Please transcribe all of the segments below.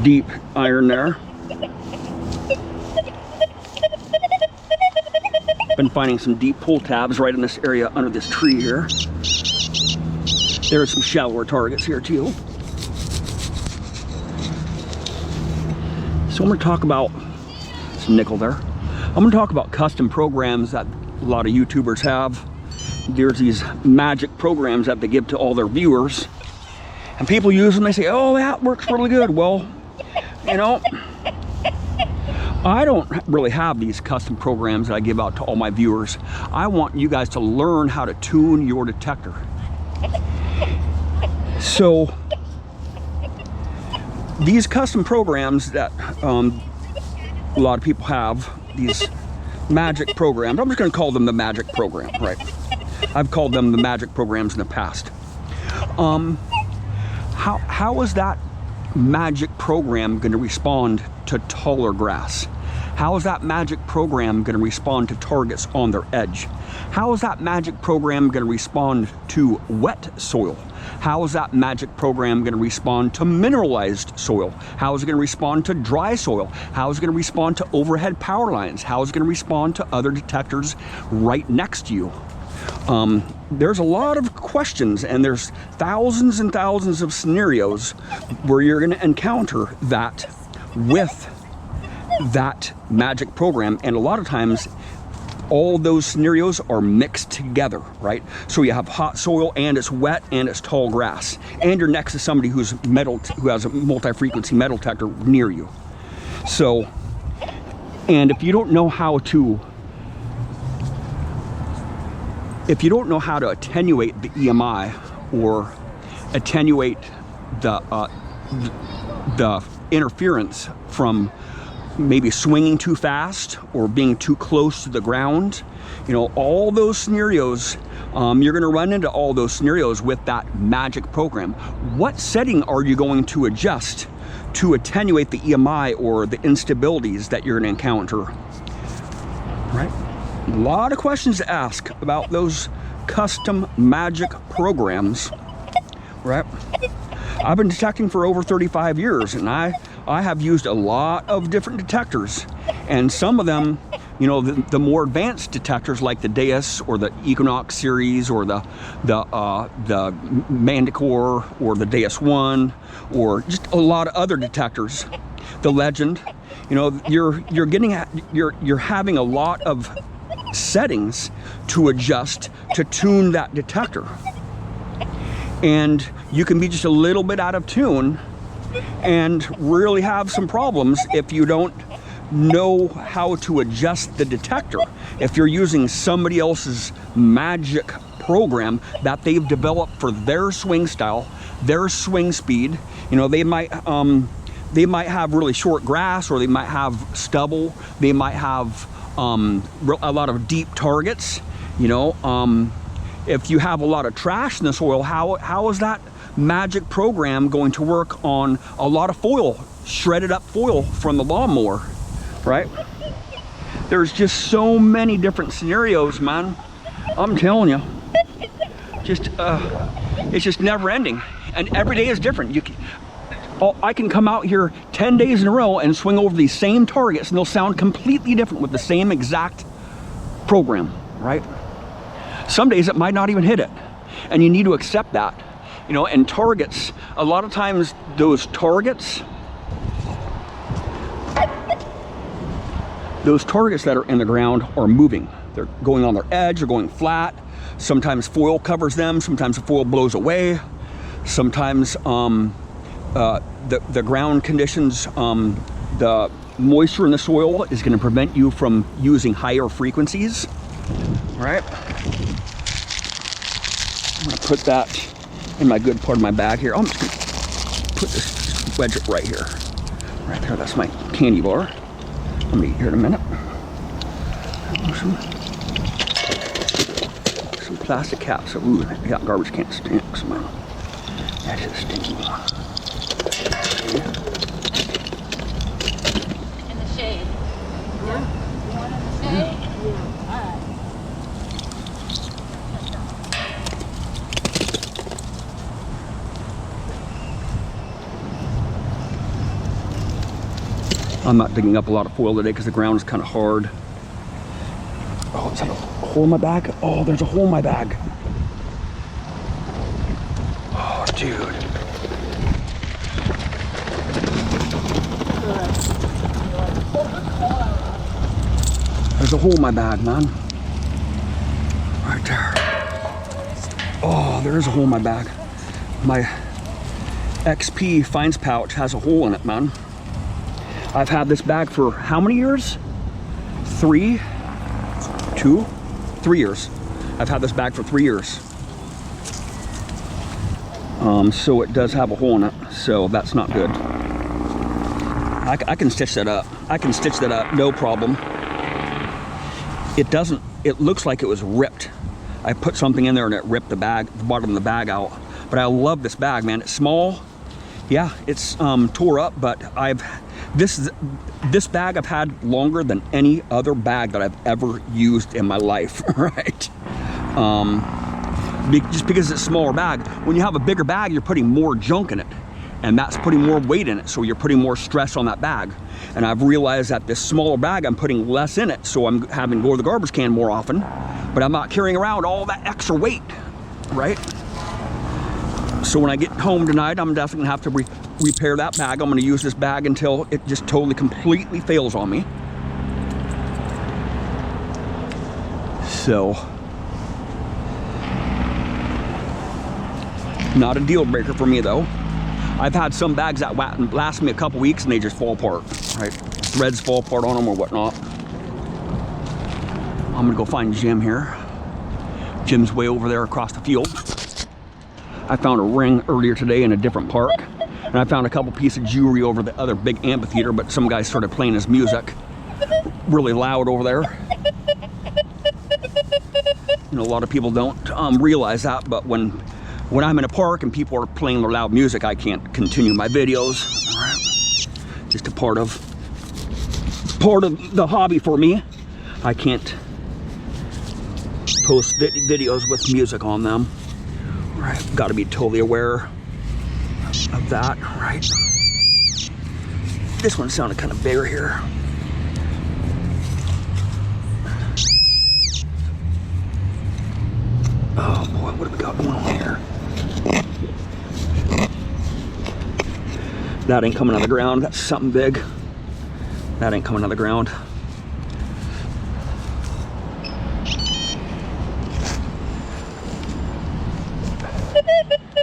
deep iron there. Been finding some deep pull tabs right in this area under this tree here. There are some shallower targets here too. So I'm going to talk about some nickel there. I'm going to talk about custom programs that a lot of YouTubers have. There's these magic programs that they give to all their viewers, and people use them. They say, "Oh, that works really good." Well, you know, I don't really have these custom programs that I give out to all my viewers. I want you guys to learn how to tune your detector. So these custom programs that a lot of people have, these magic programs, I'm just going to call them the magic program, right? I've called them the magic programs in the past. How is that magic program going to respond to taller grass? How is that magic program going to respond to targets on their edge? How is that magic program going to respond to wet soil? How is that magic program going to respond to mineralized soil? How is it going to respond to dry soil? How is it going to respond to overhead power lines? How is it going to respond to other detectors right next to you? There's a lot of questions, and there's thousands and thousands of scenarios where you're going to encounter that with that magic program, and a lot of times all those scenarios are mixed together, right? So you have hot soil, and it's wet, and it's tall grass, and you're next to somebody who has a multi-frequency metal detector near you. So, and if you don't know how to attenuate the EMI or attenuate the interference from maybe swinging too fast or being too close to the ground, you know, all those scenarios, you're going to run into all those scenarios with that magic program. What setting are you going to adjust to attenuate the EMI or the instabilities that you're going to encounter, right? A lot of questions to ask about those custom magic programs, right? I've been detecting for over 35 years, and I have used a lot of different detectors, and some of them, you know, the more advanced detectors like the Deus or the Equinox series or the Manticore or the Deus 1 or just a lot of other detectors, the Legend, you know, you're having a lot of settings to adjust to tune that detector, and you can be just a little bit out of tune and really have some problems if you don't know how to adjust the detector. If you're using somebody else's magic program that they've developed for their swing style, their swing speed, you know, they might have really short grass, or they might have stubble, they might have a lot of deep targets, you know. If you have a lot of trash in the soil, how is that magic program going to work on a lot of foil, shredded up foil from the lawnmower, right? There's just so many different scenarios, man. I'm telling you, it's just never ending, and every day is different. I can come out here 10 days in a row and swing over these same targets, and they'll sound completely different with the same exact program, right? Some days it might not even hit it, and you need to accept that, you know. And targets, a lot of times those targets that are in the ground are moving. They're going on their edge, they're going flat. Sometimes foil covers them, sometimes the foil blows away, sometimes the ground conditions, the moisture in the soil is going to prevent you from using higher frequencies, right? I'm going to put that in my good part of my bag here. I'm just going to put this wedge right here. Right there, that's my candy bar. I'm going to eat here in a minute. Some plastic caps. Ooh, I got garbage can stinks, man. That's just stinky. In the shade. Yeah. You want in the shade? Yeah. All right. I'm not digging up a lot of foil today because the ground is kind of hard. Oh, is that a hole in my bag? Oh, there's a hole in my bag. Oh, dude. There's a hole in my bag, man. Right there. Oh, there is a hole in my bag. My XP finds pouch has a hole in it, man. I've had this bag for how many years? 3 years. I've had this bag for 3 years. So it does have a hole in it, so that's not good. I can stitch that up. I can stitch that up, no problem. It doesn't, it looks like it was ripped. I put something in there and it ripped the bottom of the bag out. But I love this bag, man. It's small. Yeah, it's tore up, but this bag I've had longer than any other bag that I've ever used in my life, right? Just because it's a smaller bag. When you have a bigger bag, you're putting more junk in it, and that's putting more weight in it, so you're putting more stress on that bag. And I've realized that this smaller bag, I'm putting less in it, so I'm having to go to the garbage can more often, but I'm not carrying around all that extra weight, right? So when I get home tonight, I'm definitely gonna have to repair that bag. I'm gonna use this bag until it just totally, completely fails on me. So, not a deal breaker for me though. I've had some bags that last me a couple weeks and they just fall apart, right? Threads fall apart on them or whatnot. I'm gonna go find Jim here. Jim's way over there across the field. I found a ring earlier today in a different park, and I found a couple pieces of jewelry over the other big amphitheater, but some guy started playing his music really loud over there. You know, a lot of people don't realize that, but when I'm in a park and people are playing their loud music, I can't continue my videos. Just a part of the hobby for me. I can't post videos with music on them. Right, got to be totally aware of that, right? This one sounded kind of bigger here. Oh boy, what have we got going on here? That ain't coming out of the ground. That's something big. That ain't coming out of the ground.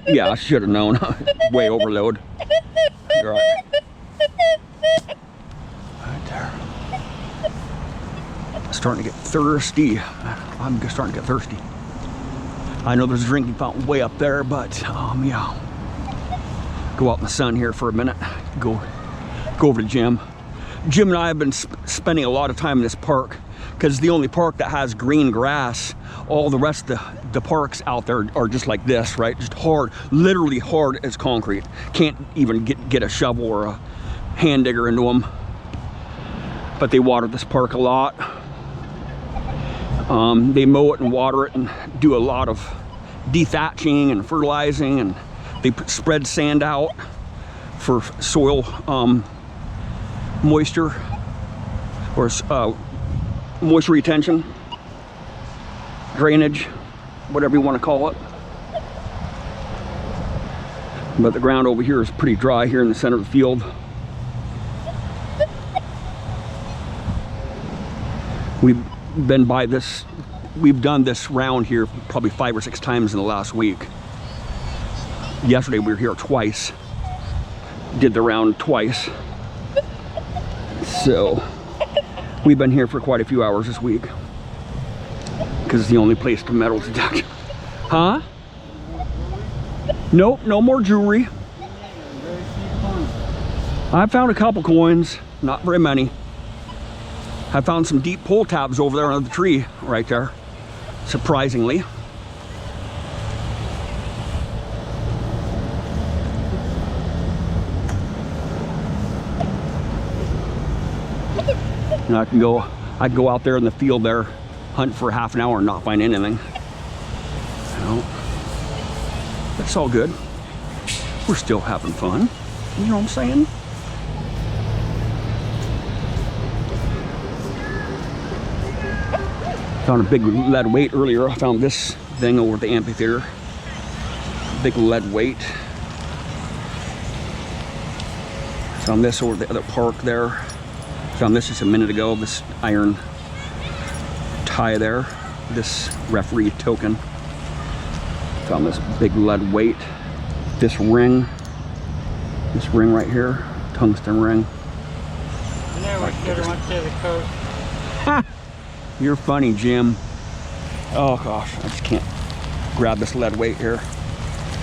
Yeah, I should have known. Way overload. You're right. Right there. Starting to get thirsty. I'm just starting to get thirsty. I know there's a drinking fountain way up there, but yeah. Go out in the sun here for a minute. Go over to Jim. Jim and I have been spending a lot of time in this park because it's the only park that has green grass. All the rest of the parks out there are just like this, right? Just hard, literally hard as concrete. Can't even get a shovel or a hand digger into them. But they water this park a lot. They mow it and water it and do a lot of dethatching and fertilizing, and they spread sand out for soil moisture or moisture retention, drainage, whatever you want to call it. But the ground over here is pretty dry here in the center of the field. We've been by this, we've done this round here probably 5 or 6 times in the last week. Yesterday we were here twice, did the round twice. So we've been here for quite a few hours this week because it's the only place to metal detect. Huh? Nope, no more jewelry. I found a couple coins, not very many. I found some deep pull tabs over there under the tree right there, surprisingly. And I can go out there in the field there, hunt for half an hour and not find anything. You know, that's all good. We're still having fun. You know what I'm saying? Found a big lead weight earlier. I found this thing over at the amphitheater. Big lead weight. Found this over at the other park there. Found this just a minute ago, this iron tie there. This referee token. Found this big lead weight. This ring right here, tungsten ring. Yeah, we could have went to the coast. Ha! You're funny, Jim. Oh gosh, I just can't grab this lead weight here.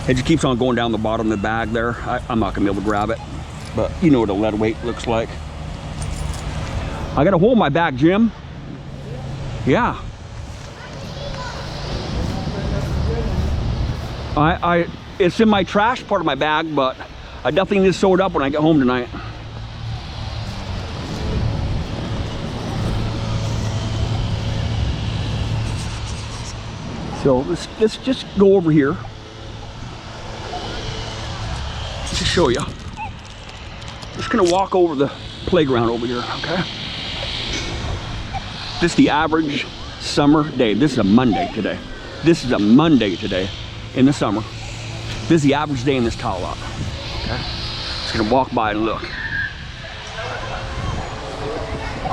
It just keeps on going down the bottom of the bag there. I'm not gonna be able to grab it, but you know what a lead weight looks like. I got a hole in my bag, Jim. Yeah. It's in my trash part of my bag, but I definitely need to sew it up when I get home tonight. So let's just go over here to show you. Just gonna walk over the playground over here, okay? This is the average summer day. This is a Monday today. This is a Monday today in the summer. This is the average day in this towel lot. Okay? Just gonna walk by and look.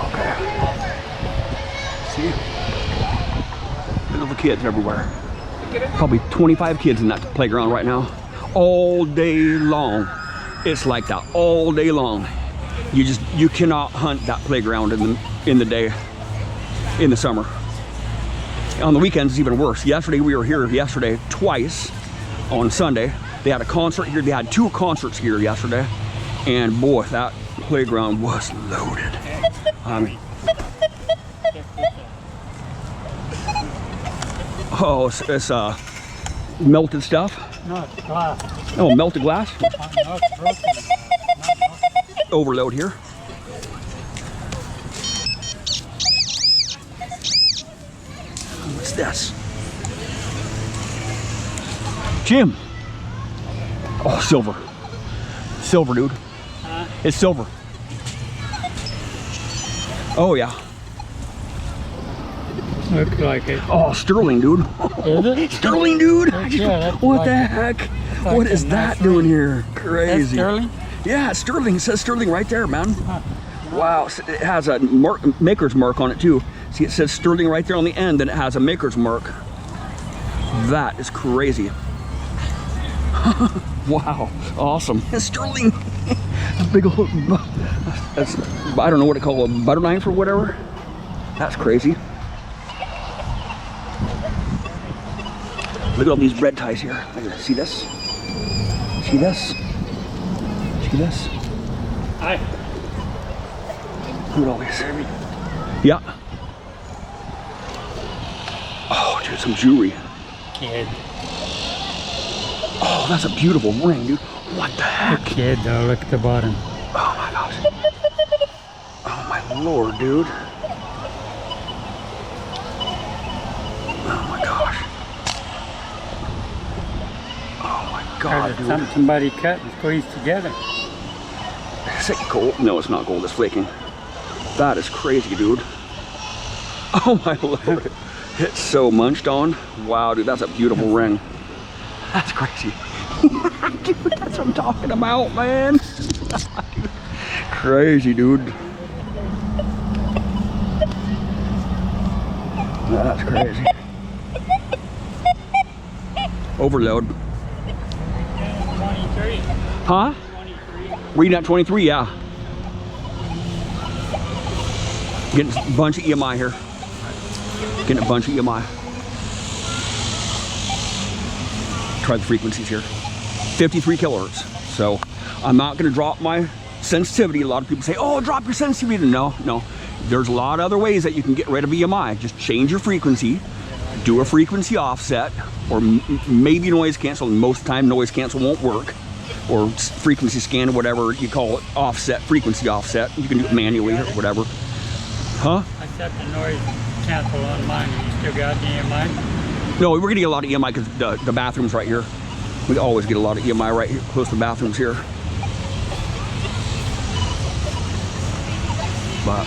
Okay. See? Little kids everywhere. Probably 25 kids in that playground right now. All day long. It's like that all day long. You cannot hunt that playground in the day, in the summer. On the weekends it's even worse. Yesterday we were here twice on Sunday. They had a concert here. They had 2 concerts here yesterday. And boy, that playground was loaded. I mean, oh, it's melted stuff? No, it's glass. Oh, melted glass? No, it's broken. Overload here. What's this? Jim. Oh, silver. Silver, dude. It's silver. Oh, yeah. Looks like it. Oh, sterling, dude. Is it? Sterling, dude. Yeah, that's What like the it. heck? Like What is a that nice doing ring. here? Crazy. That's sterling? Yeah, it's sterling. It says sterling right there, man. Huh. Wow, it has a maker's mark on it too. See, it says sterling right there on the end, and it has a maker's mark. That is crazy. Wow, awesome. It's sterling. A big old, I don't know what to call a butter knife or whatever. That's crazy. Look at all these red ties here. See this? See this? See this? Hi. Look at all these. Yeah. Oh, dude, some jewelry. Kid. Oh, that's a beautiful ring, dude. What the heck? The kid, though. Look at the bottom. Oh my gosh. Oh my lord, dude. Oh my gosh. Oh my god, dude. Something somebody cut and squeezed together. Is it gold? No, it's not gold. It's flaking. That is crazy, dude. Oh my lord. It's so munched on. Wow, dude, that's a beautiful ring. That's crazy. Dude, that's what I'm talking about, man. Crazy, dude. That's crazy. Overload. 23. Huh? 23. Reading at 23, yeah. Getting a bunch of EMI here. Getting a bunch of EMI. Try the frequencies here. 53 kilohertz. So I'm not going to drop my sensitivity. A lot of people say, oh, drop your sensitivity. No, no. There's a lot of other ways that you can get rid of EMI. Just change your frequency, do a frequency offset, or maybe noise cancel. Most of the time noise cancel won't work. Or frequency scan, or whatever you call it, offset, frequency offset. You can do it manually or whatever. Huh? I set the noise cancel on mine. You still got the EMI? No, we're gonna get a lot of EMI because the bathroom's right here. We always get a lot of EMI right here, close to the bathrooms here. But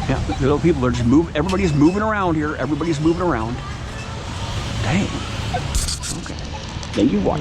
Yeah, the little people are just moving. Everybody's moving around here. Everybody's moving around. Dang. Okay. Then you watch.